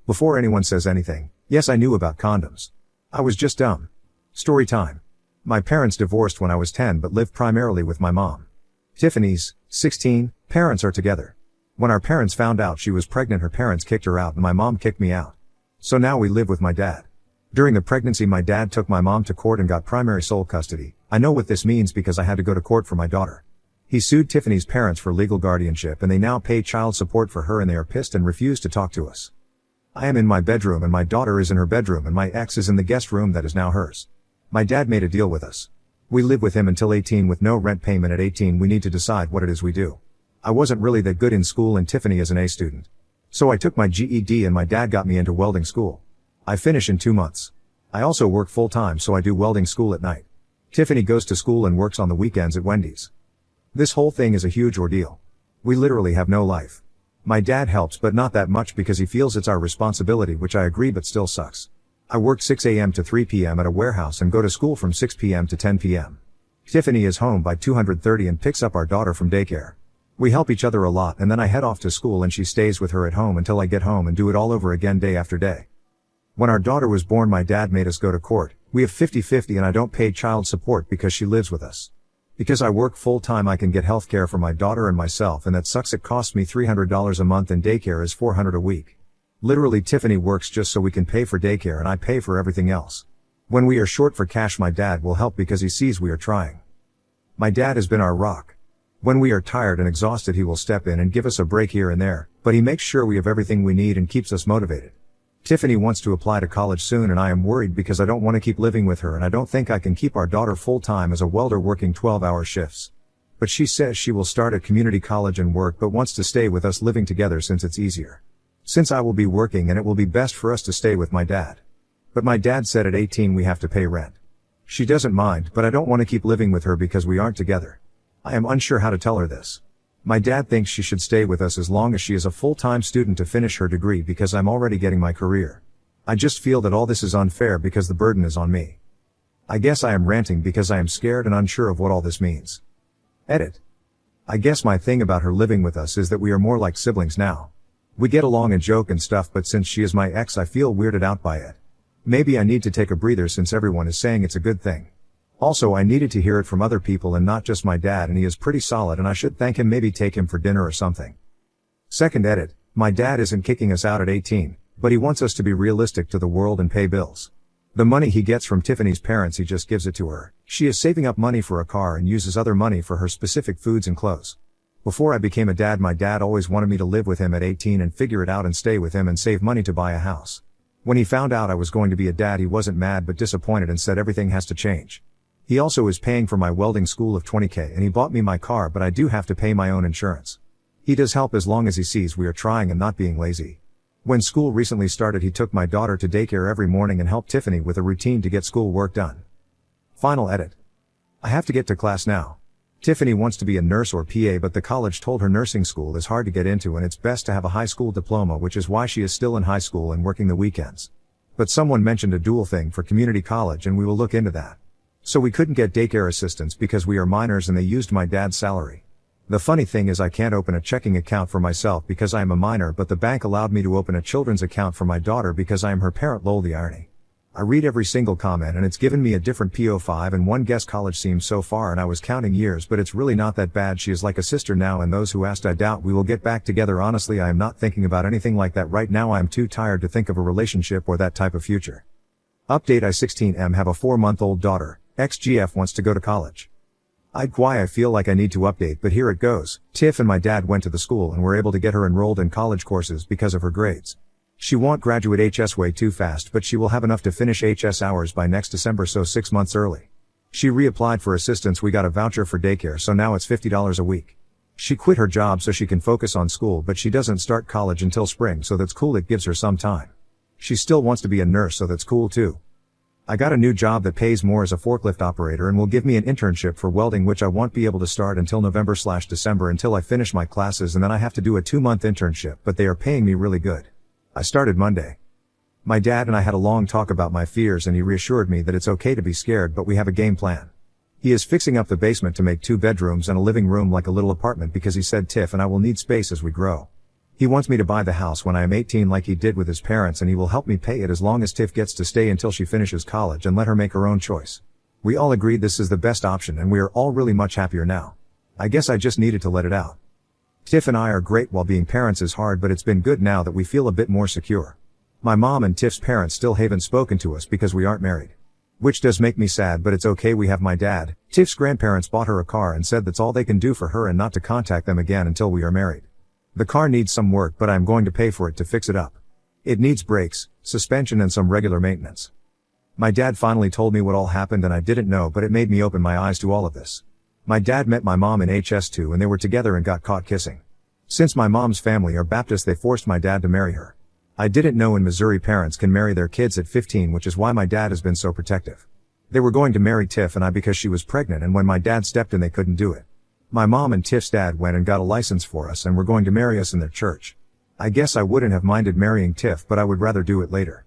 Before anyone says anything, yes, I knew about condoms. I was just dumb. Story time. My parents divorced when I was 10 but lived primarily with my mom. Tiffany's 16, parents are together. When our parents found out she was pregnant, her parents kicked her out and my mom kicked me out. So now we live with my dad. During the pregnancy, my dad took my mom to court and got primary sole custody. I know what this means because I had to go to court for my daughter. He sued Tiffany's parents for legal guardianship and they now pay child support for her and they are pissed and refuse to talk to us. I am in my bedroom and my daughter is in her bedroom and my ex is in the guest room that is now hers. My dad made a deal with us. We live with him until 18 with no rent payment. At 18 we need to decide what it is we do. I wasn't really that good in school and Tiffany is an A student. So I took my GED and my dad got me into welding school. I finish in 2 months. I also work full time so I do welding school at night. Tiffany goes to school and works on the weekends at Wendy's. This whole thing is a huge ordeal. We literally have no life. My dad helps but not that much because he feels it's our responsibility, which I agree but still sucks. I work 6 a.m. to 3 p.m. at a warehouse and go to school from 6 p.m. to 10 p.m. Tiffany is home by 2:30 and picks up our daughter from daycare. We help each other a lot and then I head off to school and she stays with her at home until I get home and do it all over again day after day. When our daughter was born, my dad made us go to court. We have 50-50 and I don't pay child support because she lives with us. Because I work full time I can get health care for my daughter and myself and that sucks. It costs me $300 a month and daycare is $400 a week. Literally Tiffany works just so we can pay for daycare and I pay for everything else. When we are short for cash my dad will help because he sees we are trying. My dad has been our rock. When we are tired and exhausted he will step in and give us a break here and there, but he makes sure we have everything we need and keeps us motivated. Tiffany wants to apply to college soon and I am worried because I don't want to keep living with her and I don't think I can keep our daughter full time as a welder working 12-hour shifts. But she says she will start at community college and work but wants to stay with us living together since it's easier. Since I will be working and it will be best for us to stay with my dad. But my dad said at 18 we have to pay rent. She doesn't mind but I don't want to keep living with her because we aren't together. I am unsure how to tell her this. My dad thinks she should stay with us as long as she is a full-time student to finish her degree because I'm already getting my career. I just feel that all this is unfair because the burden is on me. I guess I am ranting because I am scared and unsure of what all this means. Edit. I guess my thing about her living with us is that we are more like siblings now. We get along and joke and stuff but since she is my ex I feel weirded out by it. Maybe I need to take a breather since everyone is saying it's a good thing. Also I needed to hear it from other people and not just my dad and he is pretty solid and I should thank him, maybe take him for dinner or something. Second edit, my dad isn't kicking us out at 18, but he wants us to be realistic to the world and pay bills. The money he gets from Tiffany's parents he just gives it to her. She is saving up money for a car and uses other money for her specific foods and clothes. Before I became a dad my dad always wanted me to live with him at 18 and figure it out and stay with him and save money to buy a house. When he found out I was going to be a dad he wasn't mad but disappointed and said everything has to change. He also is paying for my welding school of $20,000 and he bought me my car but I do have to pay my own insurance. He does help as long as he sees we are trying and not being lazy. When school recently started he took my daughter to daycare every morning and helped Tiffany with a routine to get school work done. Final edit. I have to get to class now. Tiffany wants to be a nurse or PA but the college told her nursing school is hard to get into and it's best to have a high school diploma, which is why she is still in high school and working the weekends. But someone mentioned a dual thing for community college and we will look into that. So we couldn't get daycare assistance because we are minors and they used my dad's salary. The funny thing is I can't open a checking account for myself because I am a minor but the bank allowed me to open a children's account for my daughter because I am her parent. Lol, the irony. I read every single comment and it's given me a different PO5 and one guess college seems so far and I was counting years but it's really not that bad. She is like a sister now and those who asked I doubt we will get back together. Honestly I am not thinking about anything like that right now. I am too tired to think of a relationship or that type of future. Update: I 16M have a 4-month-old daughter. XGF wants to go to college. I feel like I need to update but here it goes. Tiff and my dad went to the school and were able to get her enrolled in college courses because of her grades. She won't graduate HS way too fast but she will have enough to finish HS hours by next December, so 6 months early. She reapplied for assistance, we got a voucher for daycare so now it's $50 a week. She quit her job so she can focus on school but she doesn't start college until spring, so that's cool, it gives her some time. She still wants to be a nurse, so that's cool too. I got a new job that pays more as a forklift operator and will give me an internship for welding, which I won't be able to start until November/December until I finish my classes, and then I have to do a 2-month internship, but they are paying me really good. I started Monday. My dad and I had a long talk about my fears and he reassured me that it's okay to be scared but we have a game plan. He is fixing up the basement to make 2 bedrooms and a living room like a little apartment because he said Tiff and I will need space as we grow. He wants me to buy the house when I am 18 like he did with his parents, and he will help me pay it as long as Tiff gets to stay until she finishes college and let her make her own choice. We all agreed this is the best option and we are all really much happier now. I guess I just needed to let it out. Tiff and I are great while being parents is hard, but it's been good now that we feel a bit more secure. My mom and Tiff's parents still haven't spoken to us because we aren't married. Which does make me sad, but it's okay. We have my dad. Tiff's grandparents bought her a car and said that's all they can do for her and not to contact them again until we are married. The car needs some work, but I'm going to pay for it to fix it up. It needs brakes, suspension and some regular maintenance. My dad finally told me what all happened and I didn't know, but it made me open my eyes to all of this. My dad met my mom in HS2 and they were together and got caught kissing. Since my mom's family are Baptist, they forced my dad to marry her. I didn't know in Missouri parents can marry their kids at 15, which is why my dad has been so protective. They were going to marry Tiff and I because she was pregnant, and when my dad stepped in they couldn't do it. My mom and Tiff's dad went and got a license for us and were going to marry us in their church. I guess I wouldn't have minded marrying Tiff, but I would rather do it later.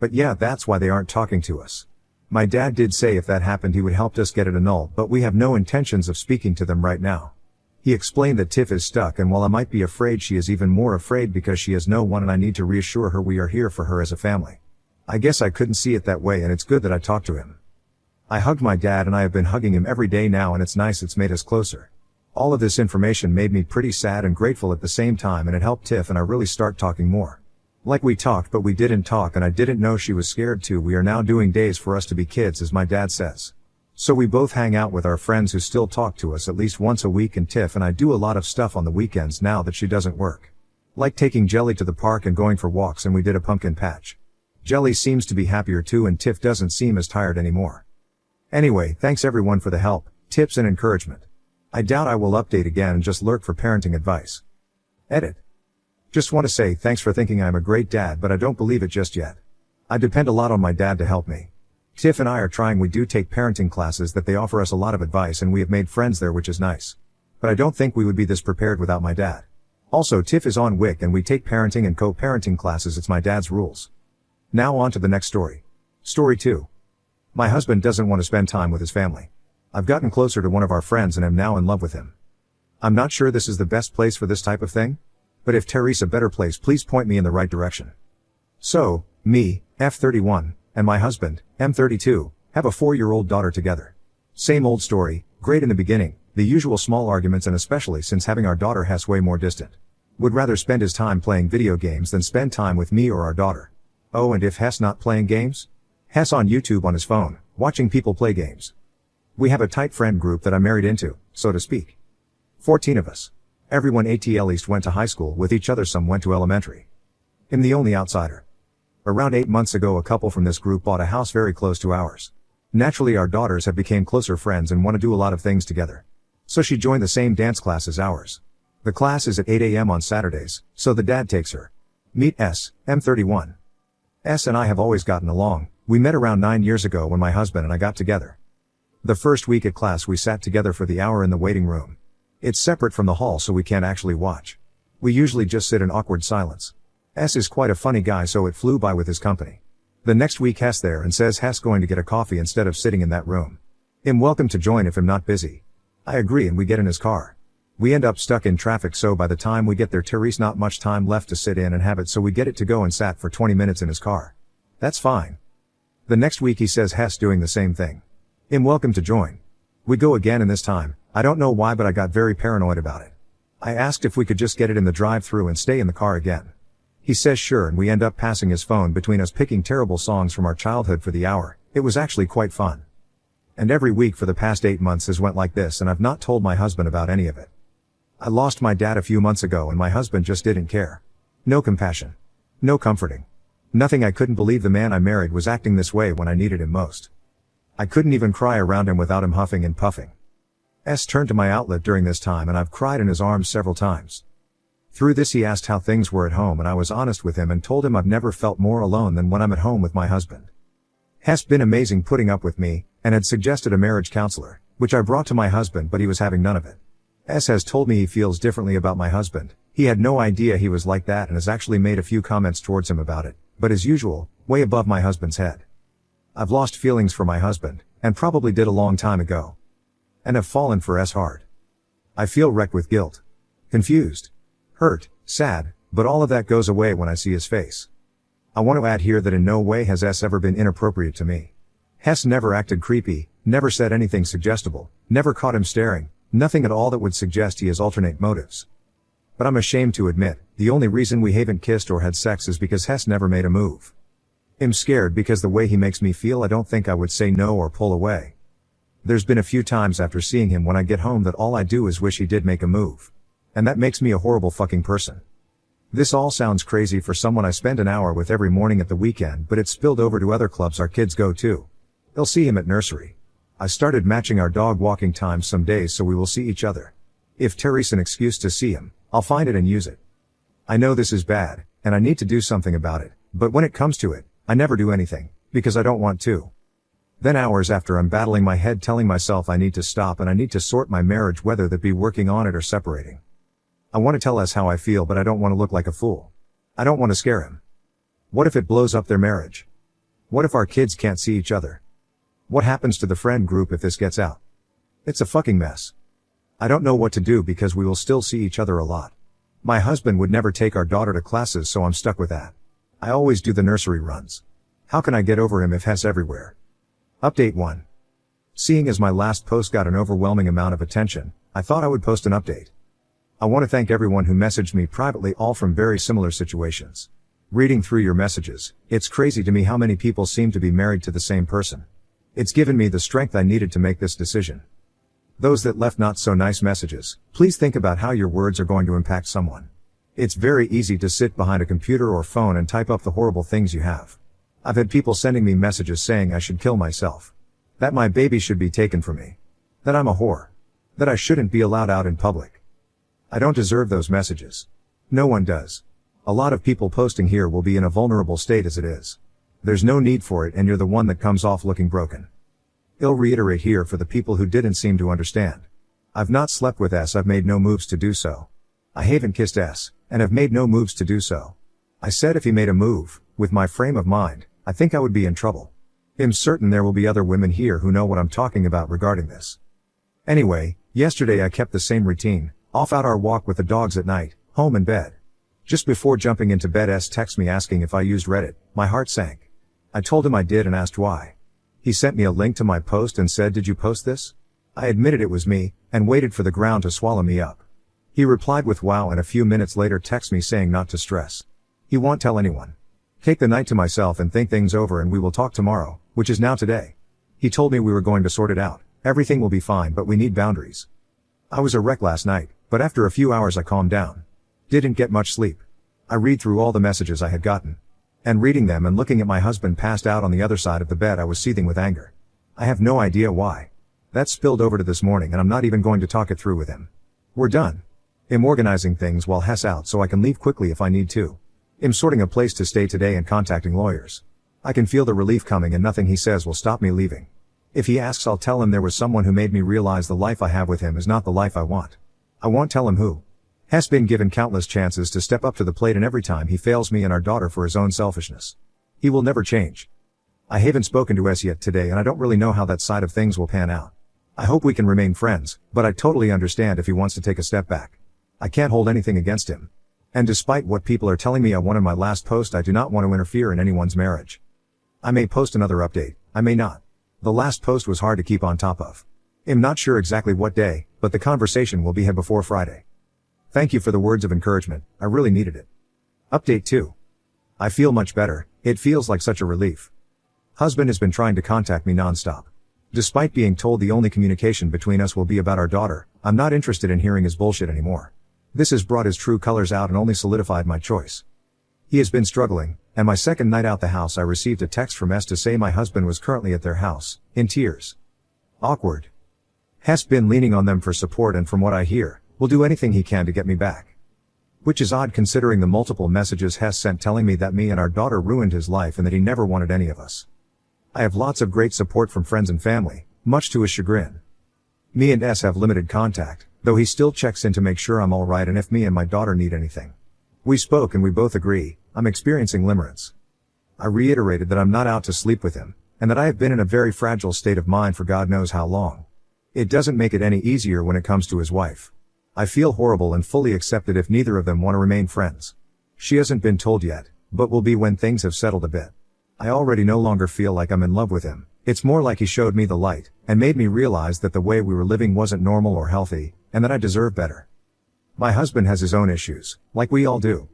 But yeah, that's why they aren't talking to us. My dad did say if that happened he would help us get it annulled, but we have no intentions of speaking to them right now. He explained that Tiff is stuck, and while I might be afraid, she is even more afraid because she has no one, and I need to reassure her we are here for her as a family. I guess I couldn't see it that way, and it's good that I talked to him. I hugged my dad and I have been hugging him every day now, and it's nice, it's made us closer. All of this information made me pretty sad and grateful at the same time, and it helped Tiff and I really start talking more. Like we talked but we didn't talk, and I didn't know she was scared too. We are now doing days for us to be kids, as my dad says. So we both hang out with our friends who still talk to us at least once a week, and Tiff and I do a lot of stuff on the weekends now that she doesn't work. Like taking Jelly to the park and going for walks, and we did a pumpkin patch. Jelly seems to be happier too, and Tiff doesn't seem as tired anymore. Anyway, thanks everyone for the help, tips and encouragement. I doubt I will update again and just lurk for parenting advice. Edit. Just want to say thanks for thinking I'm a great dad, but I don't believe it just yet. I depend a lot on my dad to help me. Tiff and I are trying. We do take parenting classes that they offer us a lot of advice, and we have made friends there, which is nice. But I don't think we would be this prepared without my dad. Also, Tiff is on WIC and we take parenting and co-parenting classes. It's my dad's rules. Now on to the next story. Story 2. My husband doesn't want to spend time with his family. I've gotten closer to one of our friends and am now in love with him. I'm not sure this is the best place for this type of thing, but if Teresa a better place, please point me in the right direction. So, me, F31, and my husband, M32, have a 4-year-old daughter together. Same old story, great in the beginning, the usual small arguments, and especially since having our daughter, Hess way more distant. Would rather spend his time playing video games than spend time with me or our daughter. Oh, and if Hess not playing games? Hess on YouTube on his phone, watching people play games. We have a tight friend group that I married into, so to speak. 14 of us. Everyone at least went to high school with each other, some went to elementary. I'm the only outsider. Around 8 months ago, a couple from this group bought a house very close to ours. Naturally, our daughters have become closer friends and want to do a lot of things together. So she joined the same dance class as ours. The class is at 8 a.m. on Saturdays, so the dad takes her. Meet S, M31. S and I have always gotten along. We met around 9 years ago when my husband and I got together. The first week at class we sat together for the hour in the waiting room. It's separate from the hall, so we can't actually watch. We usually just sit in awkward silence. S is quite a funny guy, so it flew by with his company. The next week Hess there and says Hess going to get a coffee instead of sitting in that room. I'm welcome to join if I'm not busy. I agree and we get in his car. We end up stuck in traffic, so by the time we get there Therese not much time left to sit in and have it, so we get it to go and sat for 20 minutes in his car. That's fine. The next week he says Hess doing the same thing. I'm welcome to join. We go again, and this time, I don't know why, but I got very paranoid about it. I asked if we could just get it in the drive-thru and stay in the car again. He says sure, and we end up passing his phone between us, picking terrible songs from our childhood for the hour. It was actually quite fun. And every week for the past 8 months has went like this, and I've not told my husband about any of it. I lost my dad a few months ago and my husband just didn't care. No compassion. No comforting. Nothing. I couldn't believe the man I married was acting this way when I needed him most. I couldn't even cry around him without him huffing and puffing. S turned to my outlet during this time, and I've cried in his arms several times. Through this he asked how things were at home, and I was honest with him and told him I've never felt more alone than when I'm at home with my husband. Hess been amazing putting up with me, and had suggested a marriage counselor, which I brought to my husband, but he was having none of it. S has told me he feels differently about my husband. He had no idea he was like that and has actually made a few comments towards him about it, but as usual, way above my husband's head. I've lost feelings for my husband, and probably did a long time ago. And have fallen for S hard. I feel wrecked with guilt. Confused. Hurt, sad, But all of that goes away when I see his face. I want to add here that in no way has S ever been inappropriate to me. Hess never acted creepy, never said anything suggestible, never caught him staring, nothing at all that would suggest he has alternate motives. But I'm ashamed to admit, the only reason we haven't kissed or had sex is because Hess never made a move. I'm scared because the way he makes me feel, I don't think I would say no or pull away. There's been a few times after seeing him when I get home that all I do is wish he did make a move. And that makes me a horrible fucking person. This all sounds crazy for someone I spend an hour with every morning at the weekend, but it's spilled over to other clubs our kids go to. They'll see him at nursery. I started matching our dog walking times some days so we will see each other. If Terry's an excuse to see him, I'll find it and use it. I know this is bad, and I need to do something about it, but when it comes to it, I never do anything, because I don't want to. Then hours after I'm battling my head telling myself I need to stop and I need to sort my marriage, whether that be working on it or separating. I want to tell S how I feel, but I don't want to look like a fool. I don't want to scare him. What if it blows up their marriage? What if our kids can't see each other? What happens to the friend group if this gets out? It's a fucking mess. I don't know what to do because we will still see each other a lot. My husband would never take our daughter to classes, so I'm stuck with that. I always do the nursery runs. How can I get over him if Hess everywhere? Update 1. Seeing as my last post got an overwhelming amount of attention, I thought I would post an update. I want to thank everyone who messaged me privately, all from very similar situations. Reading through your messages, it's crazy to me how many people seem to be married to the same person. It's given me the strength I needed to make this decision. Those that left not so nice messages, please think about how your words are going to impact someone. It's very easy to sit behind a computer or phone and type up the horrible things you have. I've had people sending me messages saying I should kill myself. That my baby should be taken from me. That I'm a whore. That I shouldn't be allowed out in public. I don't deserve those messages. No one does. A lot of people posting here will be in a vulnerable state as it is. There's no need for it, and you're the one that comes off looking broken. I'll reiterate here for the people who didn't seem to understand. I've not slept with S, I've made no moves to do so. I haven't kissed S, and have made no moves to do so. I said if he made a move, with my frame of mind, I think I would be in trouble. I'm certain there will be other women here who know what I'm talking about regarding this. Anyway, yesterday I kept the same routine, off out our walk with the dogs at night, home and bed. Just before jumping into bed, S texted me asking if I used Reddit. My heart sank. I told him I did and asked why. He sent me a link to my post and said, "Did you post this?" I admitted it was me, and waited for the ground to swallow me up. He replied with wow, and a few minutes later texted me saying not to stress. He won't tell anyone. Take the night to myself and think things over, and we will talk tomorrow, which is now today. He told me we were going to sort it out. Everything will be fine, but we need boundaries. I was a wreck last night, but after a few hours I calmed down. Didn't get much sleep. I read through all the messages I had gotten. And reading them and looking at my husband passed out on the other side of the bed, I was seething with anger. I have no idea why. That spilled over to this morning, and I'm not even going to talk it through with him. We're done. I'm organizing things while Hess out so I can leave quickly if I need to. I'm sorting a place to stay today and contacting lawyers. I can feel the relief coming, and nothing he says will stop me leaving. If he asks, I'll tell him there was someone who made me realize the life I have with him is not the life I want. I won't tell him who. Hess been given countless chances to step up to the plate, and every time he fails me and our daughter for his own selfishness. He will never change. I haven't spoken to S yet today, and I don't really know how that side of things will pan out. I hope we can remain friends, but I totally understand if he wants to take a step back. I can't hold anything against him. And despite what people are telling me I want in my last post, I do not want to interfere in anyone's marriage. I may post another update, I may not. The last post was hard to keep on top of. I'm not sure exactly what day, but the conversation will be had before Friday. Thank you for the words of encouragement, I really needed it. Update 2. I feel much better, it feels like such a relief. Husband has been trying to contact me non-stop. Despite being told the only communication between us will be about our daughter, I'm not interested in hearing his bullshit anymore. This has brought his true colors out and only solidified my choice. He has been struggling, and my second night out the house I received a text from S to say my husband was currently at their house, in tears. Awkward. Hess been leaning on them for support, and from what I hear, will do anything he can to get me back. Which is odd considering the multiple messages Hess sent telling me that me and our daughter ruined his life and that he never wanted any of us. I have lots of great support from friends and family, much to his chagrin. Me and S have limited contact, though he still checks in to make sure I'm alright and if me and my daughter need anything. We spoke and we both agree, I'm experiencing limerence. I reiterated that I'm not out to sleep with him, and that I have been in a very fragile state of mind for God knows how long. It doesn't make it any easier when it comes to his wife. I feel horrible and fully accept it if neither of them want to remain friends. She hasn't been told yet, but will be when things have settled a bit. I already no longer feel like I'm in love with him. It's more like he showed me the light, and made me realize that the way we were living wasn't normal or healthy, and that I deserve better. My husband has his own issues, like we all do.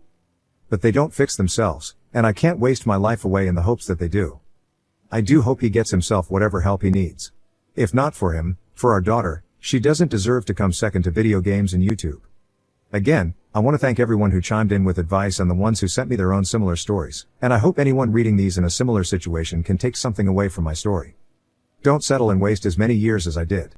But they don't fix themselves, and I can't waste my life away in the hopes that they do. I do hope he gets himself whatever help he needs. If not for him, for our daughter, she doesn't deserve to come second to video games and YouTube. Again, I want to thank everyone who chimed in with advice and the ones who sent me their own similar stories, and I hope anyone reading these in a similar situation can take something away from my story. Don't settle and waste as many years as I did.